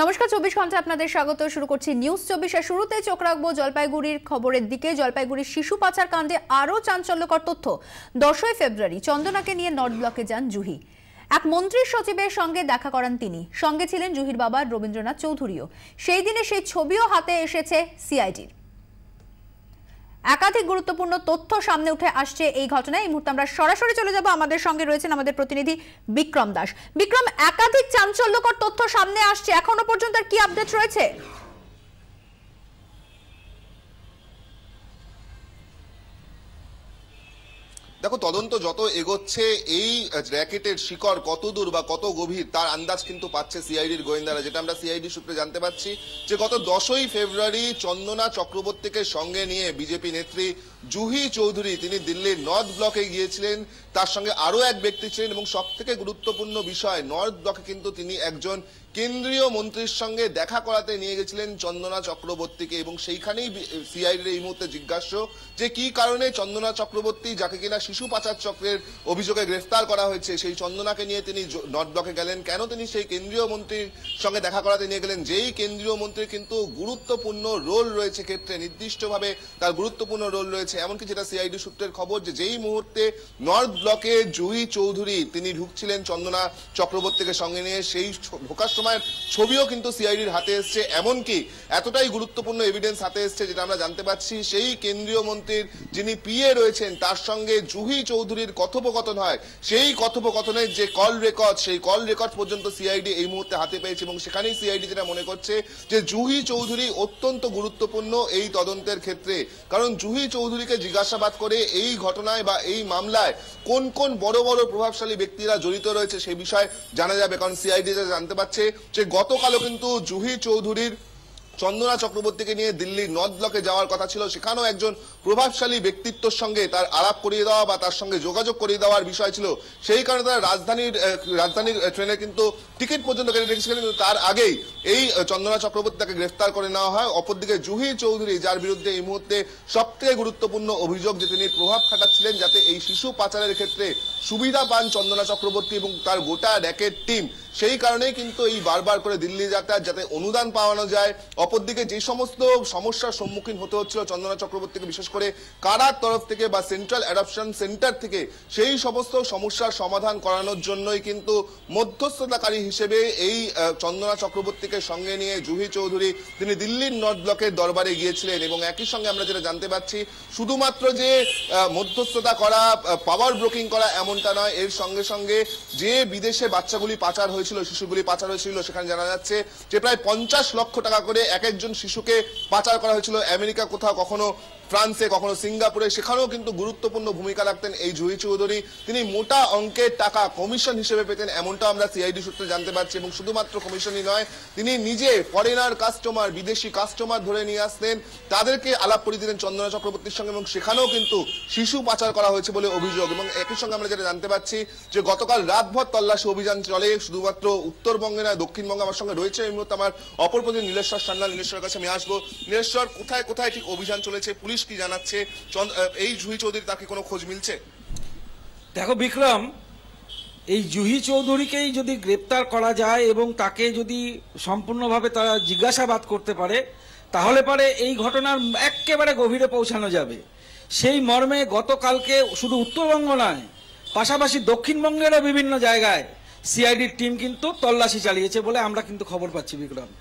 নমস্কার, 24 ঘন্টা আপনাদের স্বাগত। শুরু করছি নিউজ 24 এর শুরুতে চোখ রাখবো জলপাইগুড়ির খবরের দিকে। জলপাইগুড়ির শিশু পাচার কাণ্ডে আরো চাঞ্চল্যকর তথ্য। 10 ফেব্রুয়ারি চন্দনাকে নিয়ে নর্থ ব্লকে যান জুহি। এক মন্ত্রীর সচিবের সঙ্গে দেখা করান তিনি। সঙ্গে ছিলেন জুহির বাবা রবীন্দ্রনাথ চৌধুরীও। সেই দিনে সেই ছবিও হাতে এসেছে সিআইডির। একাধিক গুরুত্বপূর্ণ তথ্য সামনে উঠে আসছে এই ঘটনায়। এই মুহূর্তে আমরা সরাসরি চলে যাব, আমাদের সঙ্গে রয়েছেন আমাদের প্রতিনিধি বিক্রম দাস। বিক্রম, একাধিক চাঞ্চল্যকর তথ্য সামনে আসছে, এখনো পর্যন্ত আর কি আপডেট রয়েছে? দেখো, তদন্ত যত এগোচ্ছে এই র্যাকেটের শিকড় কত দূর বা কত গভীর তার আন্দাজ কিন্তু পাচ্ছে সিআইডির গোয়েন্দারা। যেটা আমরা সিআইডি সূত্রে জানতে পাচ্ছি যে গত 10ই ফেব্রুয়ারি চন্দনা চক্রবর্তীকে সঙ্গে নিয়ে বিজেপি নেত্রী জুহি চৌধুরী তিনি দিল্লির নর্থ ব্লকে গিয়েছিলেন। তার সঙ্গে আরো এক ব্যক্তি ছিলেন এবং সব থেকে গুরুত্বপূর্ণ বিষয়, নর্থ ব্লকে কিন্তু তিনি একজন কেন্দ্রীয় মন্ত্রীর সঙ্গে দেখা করাতে নিয়ে গেছিলেন চন্দনা চক্রবর্তীকে। এবং সেইখানেই সিআইডির এই মুহূর্তে জিজ্ঞাস্য যে কি কারণে চন্দনা চক্রবর্তী, যাকে কিনা শিশু পাচার চক্রের অভিযোগে গ্রেফতার করা হয়েছে, সেই চন্দনাকে নিয়ে তিনি নর্থ ব্লকে গেলেন। কেন তিনি সেই কেন্দ্রীয় মন্ত্রীর সঙ্গে দেখা করাতে নিয়ে গেলেন, যেই কেন্দ্রীয় মন্ত্রীর কিন্তু গুরুত্বপূর্ণ রোল রয়েছে ক্ষেত্রে, নির্দিষ্টভাবে তার গুরুত্বপূর্ণ রোল রয়েছে। এমনকি যেটা সিআইডি সূত্রের খবর যে যেই মুহূর্তে নর্থ ব্লকে জুহি চৌধুরী তিনি ঢুকছিলেন চন্দনা চক্রবর্তীকে সঙ্গে নিয়ে, সেই ঢোকার সময় ছবিও কিন্তু সিআইডির হাতে এসছে। এমনকি এতটাই গুরুত্বপূর্ণ এভিডেন্স হাতে এসছে যেটা আমরা জানতে পাচ্ছি, সেই কেন্দ্রীয় মন্ত্রীর যিনি পিএ রয়েছেন তার সঙ্গে জুহি চৌধুরীর কথোপকথন হয়। সেই কথোপকথনের যে কল রেকর্ড, সেই কল রেকর্ড পর্যন্ত সিআইডি এই মুহূর্তে হাতে পেয়েছে। এবং সেখানেই সিআইডি যেটা মনে করছে যে জুহি চৌধুরী অত্যন্ত গুরুত্বপূর্ণ এই তদন্তের ক্ষেত্রে। কারণ জুহি চৌধুরীকে জিজ্ঞাসাবাদ করে এই ঘটনায় বা এই মামলায় কোন কোন বড় বড় প্রভাবশালী ব্যক্তিরা জড়িত রয়েছে সেই বিষয়ে জানা যাবে। কারণ সিআইডি জানতে পারছে যে গতকালও কিন্তু জুহি চৌধুরীর চন্দনা চক্রবর্তীকে নিয়ে দিল্লি নর্থ ব্লকে যাওয়ার কথা ছিল। সেখানেও একজন প্রভাবশালী ব্যক্তিত্বের সঙ্গে তার আলাপ করিয়ে দেওয়া বা তার সঙ্গে যোগাযোগ করিয়ে দেওয়ার বিষয় ছিল। সেই কারণে তারা রাজধানীর ট্রেনে কিন্তু টিকিট পর্যন্ত কেটে রেখেছিলেন। কিন্তু তার আগেই এই চন্দনা চক্রবর্তী তাকে গ্রেফতার করে নেওয়া হয়। অপরদিকে জুহি চৌধুরী, যার বিরুদ্ধে এই মুহূর্তে সব থেকে গুরুত্বপূর্ণ অভিযোগ যে তিনি প্রভাব খাটাচ্ছিলেন যাতে এই শিশু পাচারের ক্ষেত্রে সুবিধা পান চন্দনা চক্রবর্তী এবং তার গোটা র্যাকেট টিম, সেই কারণেই কিন্তু এই বারবার করে দিল্লি যাতায়াত যাতে অনুদান পাওয়ানো যায়। অপরদিকে যে সমস্ত সমস্যার সম্মুখীন হতে হচ্ছিল চন্দনা চক্রবর্তীকে, বিশেষ করে কারার তরফ থেকে বা সেন্ট্রাল অ্যাডপশন সেন্টার থেকে, সেই সমস্ত সমস্যার সমাধান করানোর জন্যই কিন্তু মধ্যস্থতাকারী হিসেবে এই চন্দনা চক্রবর্তীকে সঙ্গে নিয়ে জুহি চৌধুরী তিনি দিল্লির নর্থ ব্লকের দরবারে গিয়েছিলেন। এবং একই সঙ্গে আমরা যেটা জানতে পাচ্ছি, শুধুমাত্র যে মধ্যস্থতা করা, পাওয়ার ব্রোকিং করা এমনটা নয়, এর সঙ্গে সঙ্গে যে বিদেশে বাচ্চাগুলি পাচার হয়েছিল, শিশুগুলি পাচার হয়েছিল, সেখানে জানা যাচ্ছে যে প্রায় 50 লক্ষ টাকা করে এক একজন শিশুকে পাচার করা হয়েছিল। আমেরিকা কোথাও, কখনো ফ্রান্সে, কখনো সিঙ্গাপুরে, সেখানেও কিন্তু গুরুত্বপূর্ণ ভূমিকা রাখতেন এই জুহি চৌধুরী। তিনি মোটা অঙ্কের টাকা কমিশন হিসেবে পেতেন, এমনটা আমরা সিআইডি সূত্রে জানতে পারছি। এবং শুধুমাত্র কমিশনই নয়, তিনি নিজে ফরেনার কাস্টমার, বিদেশি কাস্টমার ধরে নিয়ে আসতেন, তাদেরকে আলাপ করে দিলেন চন্দনা চক্রবর্তীর সঙ্গে। এবং সেখানেও কিন্তু শিশু পাচার করা হয়েছে বলে অভিযোগ। এবং একই সঙ্গে আমরা যেটা জানতে পারছি যে গতকাল রাতভর তল্লাশি অভিযান চলে, শুধুমাত্র উত্তরবঙ্গে নয়, দক্ষিণবঙ্গে। আমার সঙ্গে রয়েছে এই মুহূর্তে আমার অপর প্রতিনিধি নীলেশ্বর সান্যাল। নীলেশ্বরের কাছে আমি আসবো। নীলেশ্বর, কোথায় কোথায় ঠিক অভিযান চলেছে, পুলিশ কি জানাচ্ছে, এই জুহি চৌধুরী তাকে কোনো খোঁজ মিলছে? দেখো বিক্রম, এই জুহি চৌধুরীকেই যদি গ্রেপ্তার করা যায় এবং তাকে যদি সম্পূর্ণভাবে তারা জিজ্ঞাসাবাদ করতে পারে, তাহলে পারে এই ঘটনার একেবারে গভীরে পৌঁছানো যাবে। সেই মর্মে গতকালকে শুধু উত্তরবঙ্গ নয়, পাশাপাশি দক্ষিণবঙ্গেরও বিভিন্ন জায়গায় সিআইডির টিম কিন্তু তল্লাশি চালিয়েছে বলে আমরা কিন্তু খবর পাচ্ছি বিক্রম।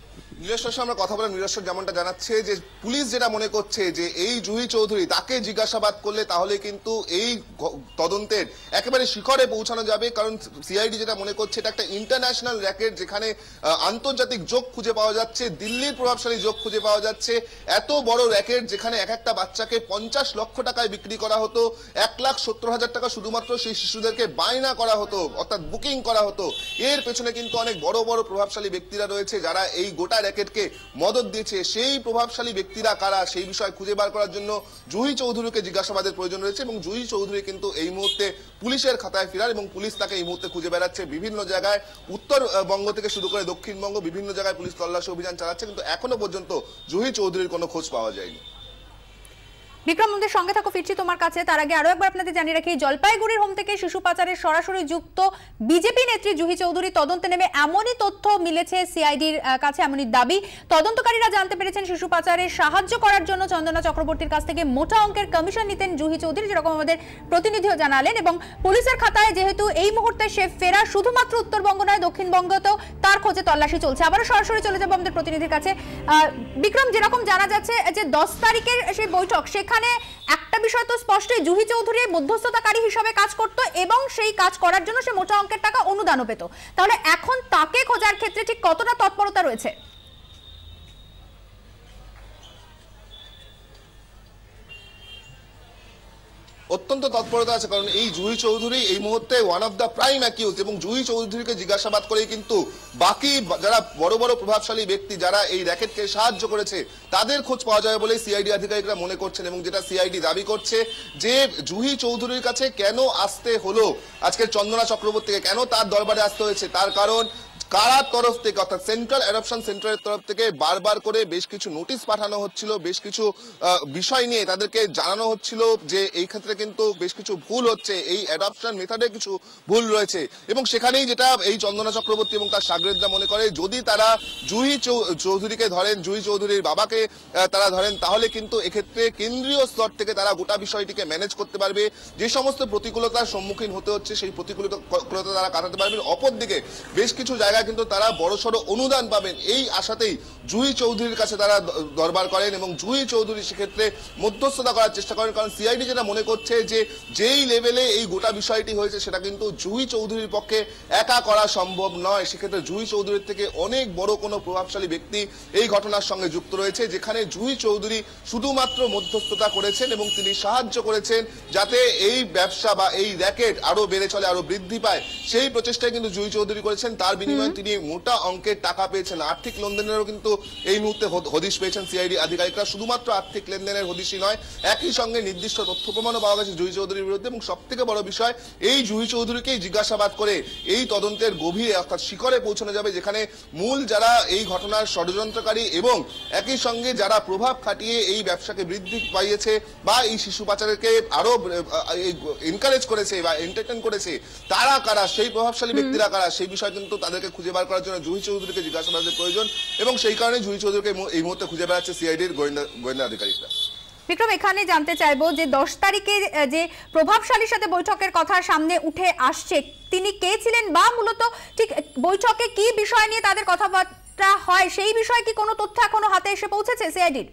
নীলেশ্বর সঙ্গে আমরা কথা বলে নীলেশ্বর যেমনটা জানাচ্ছে যে পুলিশ যেটা মনে করছে যে এই জুহি চৌধুরী তাকে জিজ্ঞাসাবাদ করলে তাহলে কিন্তু এই তদন্তের একেবারে শিখরে পৌঁছানো যাবে। কারণ সিআইডি যেটা মনে করছে এটা একটা ইন্টারন্যাশনাল র্যাকেট, যেখানে আন্তর্জাতিক যোগ খুঁজে পাওয়া যাচ্ছে, দিল্লির প্রভাবশালী যোগ খুঁজে পাওয়া যাচ্ছে। এত বড় র্যাকেট যেখানে এক একটা বাচ্চাকে 50 লক্ষ টাকায় বিক্রি করা হতো, 1,70,000 টাকা শুধুমাত্র সেই শিশুদেরকে বায়না করা হতো, অর্থাৎ বুকিং করা হতো। এর পেছনে কিন্তু অনেক বড় বড় প্রভাবশালী ব্যক্তিরা রয়েছে যারা এই গোটা র্যাকেটকে মদত দিয়েছে। সেই প্রভাবশালী ব্যক্তিরা কারা সেই বিষয় খুঁজে বার করার জন্য জুহি চৌধুরীকে জিজ্ঞাসাবাদের প্রয়োজন রয়েছে। এবং জুহি চৌধুরী কিন্তু এই মুহূর্তে পুলিশের খাতায় ফেরার এবং পুলিশ তাকে এই মুহূর্তে খুঁজে বেড়াচ্ছে বিভিন্ন জায়গায়, উত্তরবঙ্গ থেকে শুরু করে দক্ষিণবঙ্গ, বিভিন্ন জায়গায় পুলিশ তল্লাশি অভিযান চালাচ্ছে, কিন্তু এখনো পর্যন্ত জুহি চৌধুরীর কোনো খোঁজ পাওয়া যায়নি। বিক্রম, আমাদের সঙ্গে থাকো, ফিরছি তোমার কাছে। তার আগে আরো একবার আপনাদের জানিয়ে রাখি, জলপাইগুড়ির হোম থেকে শিশু পাচারের সরাসরি যুক্ত বিজেপি নেত্রী জুহি চৌধুরী তদন্তে নেমে এমনই তথ্য মিলেছে সিআইডির কাছে, এমনই দাবি। তদন্তকারীরা জানতে পেরেছেন শিশু পাচারে সাহায্য করার জন্য চন্দনা চক্রবর্তীর কাছ থেকে মোটা অঙ্কের কমিশন নিতেন জুহি চৌধুরী, যেরকম আমাদের প্রতিনিধিও জানালেন। এবং পুলিশের খাতায় যেহেতু এই মুহূর্তে সে ফেরা, শুধুমাত্র উত্তরবঙ্গ নয়, দক্ষিণবঙ্গতেও তার খোঁজে তল্লাশি চলছে। আবারও সরাসরি চলে যাবো আমাদের প্রতিনিধির কাছে। বিক্রম, যেরকম জানা যাচ্ছে যে 10 তারিখের সেই বৈঠক, সেখানে একটা বিষয় তো স্পষ্টই, জুহি চৌধুরী মধ্যস্থতাকারী হিসেবে কাজ করত এবং সেই কাজ করার জন্য সে মোটা অঙ্কের টাকা অনুদানও পেত। তাহলে এখন তাকে খোঁজার ক্ষেত্রে ঠিক কতটা তৎপরতা রয়েছে? অত্যন্ত তৎপরতা আছে, কারণ এই জুহি চৌধুরী এই মুহূর্তে one of the prime accused, এবং জুহি চৌধুরীকে জিজ্ঞাসাবাদ করেই কিন্তু বাকি যারা বড় বড় প্রভাবশালী ব্যক্তি যারা এই র্যাকেটকে সাহায্য করেছে তাদের খোঁজ পাওয়া যাবে বলে সিআইডি আধিকারিকরা মনে করছেন। এবং যেটা সিআইডি দাবি করছে যে জুহি চৌধুরীর কাছে কেন আসতে হলো আজকের চন্দনা চক্রবর্তীকে, কেন তার দরবারে আসতে হয়েছে, তার কারণ কারার তরফ থেকে অর্থাৎ সেন্ট্রাল অ্যাডপশন সেন্টারের তরফ থেকে বারবার করে বেশ কিছু নোটিশ পাঠানো হচ্ছিল, বেশ কিছু বিষয় নিয়ে তাদেরকে জানানো হচ্ছিল যে এই ক্ষেত্রে কিন্তু বেশ কিছু ভুল হচ্ছে, এই অ্যাডপশন মেথডে কিছু ভুল রয়েছে। এবং সেখানেই যেটা এই চন্দনা চক্রবর্তী এবং তার সাগরেদরা মনে করে, যদি তারা জুহি চৌধুরীকে ধরেন, জুহি চৌধুরীর বাবাকে তারা ধরেন, তাহলে কিন্তু এক্ষেত্রে কেন্দ্রীয় স্তর থেকে তারা গোটা বিষয়টিকে ম্যানেজ করতে পারবে। যে সমস্ত প্রতিকূলতার সম্মুখীন হতে হচ্ছে সেই প্রতিকূলতা তারা কাটাতে পারবেন। অপরদিকে বেশ কিছু জায়গায় কিন্তু তারা বড়সড় অনুদান পাবেন, এই আশাতেই জুহি চৌধুরীর কাছে তারা দরবার করেন এবং জুহি চৌধুরী সেক্ষেত্রে মধ্যস্থতা করার চেষ্টা করেন। কারণ সিআইডি যেটা মনে করছে যে যেই লেভেলে এই গোটা বিষয়টি হয়েছে সেটা কিন্তু জুহি চৌধুরীর পক্ষে একা করা সম্ভব নয়। সেক্ষেত্রে জুহি চৌধুরীর থেকে অনেক বড় কোনো প্রভাবশালী ব্যক্তি এই ঘটনার সঙ্গে যুক্ত রয়েছে, যেখানে জুহি চৌধুরী শুধুমাত্র মধ্যস্থতা করেছেন এবং তিনি সাহায্য করেছেন যাতে এই ব্যবসা বা এই র্যাকেট আরো বেড়ে চলে, আরো বৃদ্ধি পায়। সেই প্রচেষ্টায় কিন্তু জুহি চৌধুরী করেছেন, তার বিনিময়ে তিনি মোটা অঙ্কের টাকা পেয়েছেন। আর্থিক লেনদেনেরও কিন্তু এই মুহূর্তে হদিশ পেয়েছেন সিআইডি আধিকারিকরা। শুধুমাত্র আর্থিক লেনদেনের হদিশই নয়, একই সঙ্গে নির্দিষ্ট তথ্য প্রমাণও পাওয়া গেছে জুহি চৌধুরীর বিরুদ্ধে। এবং সব থেকে বড় বিষয়, এই জুহি চৌধুরীকেই জিজ্ঞাসাবাদ করে এই তদন্তের গভীরে অর্থাৎ শিকড়ে পৌঁছানো যাবে, যেখানে মূল যারা এই ঘটনার ষড়যন্ত্রকারী এবং একই সঙ্গে যারা প্রভাব খাটিয়ে এই ব্যবসাকে বৃদ্ধি পাইয়েছে বা এই শিশু পাচারকে আরো এনকারেজ করেছে বা এন্টারটেইন করেছে, তারা কারা, সেই প্রভাবশালী ব্যক্তিরা কারা, সেই বিষয় কিন্তু তাদেরকে খুঁজে বার করার জন্য জুহি চৌধুরীকে জিজ্ঞাসাবাদের প্রয়োজন। এবং সেই কারণে জুহি চৌধুরীকে এই মুহূর্তে খুঁজে বেড়াচ্ছে সিআইডির গোয়েন্দা আধিকারিকরা। বিক্রম, এখানে জানতে চাইবো যে 10 তারিখে যে প্রভাবশালীর সাথে বৈঠকের কথা সামনে উঠে আসছে, তিনি কে ছিলেন বা মূলত ঠিক বৈঠকে কি বিষয় নিয়ে তাদের কথাবার্তা হয়, সেই বিষয়ে কি কোনো তথ্য এখনো হাতে এসে পৌঁছেছে সিআইডির?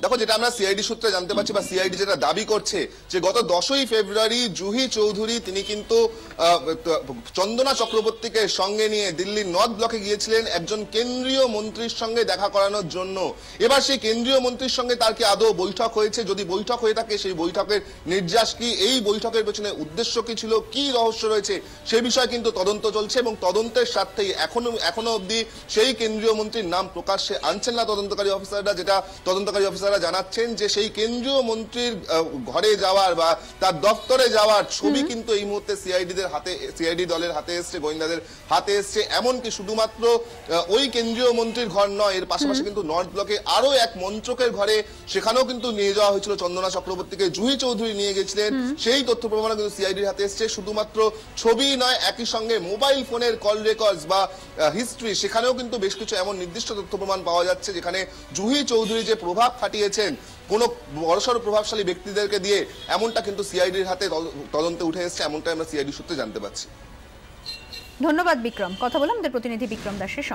দেখো, যেটা আমরা সিআইডি সূত্রে জানতে পারছি বা সিআইডি যেটা দাবি করছে যে গত 10ই ফেব্রুয়ারি জুহি চৌধুরী তিনি কিন্তু চন্দনা চক্রবর্তীকে সঙ্গে নিয়ে দিল্লির নর্থ ব্লকে গিয়েছিলেন একজন কেন্দ্রীয় মন্ত্রীর সঙ্গে দেখা করানোর জন্য। এবার সেই কেন্দ্রীয় মন্ত্রীর সঙ্গে তার কি আদৌ বৈঠক হয়েছে, যদি বৈঠক হয়ে থাকে সেই বৈঠকের নির্যাস কি, এই বৈঠকের পেছনে উদ্দেশ্য কি ছিল, কি রহস্য রয়েছে, সে বিষয়ে কিন্তু তদন্ত চলছে। এবং তদন্তের স্বার্থেই এখনো অবধি সেই কেন্দ্রীয় মন্ত্রীর নাম প্রকাশ্যে আনছেন না তদন্তকারী অফিসাররা। যেটা তদন্তকারী অফিসাররা জানাচ্ছেন যে সেই কেন্দ্রীয় মন্ত্রীর ঘরে যাওয়ার বা তার দপ্তরে যাওয়ার ছবি কিন্তু এই মুহূর্তে সিআইডি দলের হাতে এসছে, গোয়েন্দাদের হাতে এসছে। এমনকি শুধুমাত্র ওই কেন্দ্রীয় মন্ত্রীর ঘর নয়, এর পাশাপাশি কিন্তু নর্থ ব্লকে আরো এক মন্ত্রকের ঘরে, সেখানেও কিন্তু নিয়ে যাওয়া হয়েছিল চন্দনা চক্রবর্তীকে, জুহি চৌধুরী নিয়ে গেছিলেন। সেই তথ্য প্রমাণ কিন্তু সিআইডির হাতে এসছে। শুধুমাত্র ছবি নয়, একই সঙ্গে মোবাইল ফোনের কল রেকর্ডস বা হিস্ট্রি, সেখানেও কিন্তু বেশ কিছু এমন নির্দিষ্ট তথ্য প্রমাণ পাওয়া যাচ্ছে যেখানে জুহি চৌধুরী যে প্রভাব খাটিয়েছেন কোন বড়সড় প্রভাবশালী ব্যক্তিদেরকে দিয়ে, এমনটা কিন্তু সিআইডির হাতে তদন্তে উঠে এসছে, এমনটাই আমরা সিআইডি সূত্রে জানতে পারছি। ধন্যবাদ বিক্রম, কথা বললাম আমাদের প্রতিনিধি বিক্রম দাসের সঙ্গে।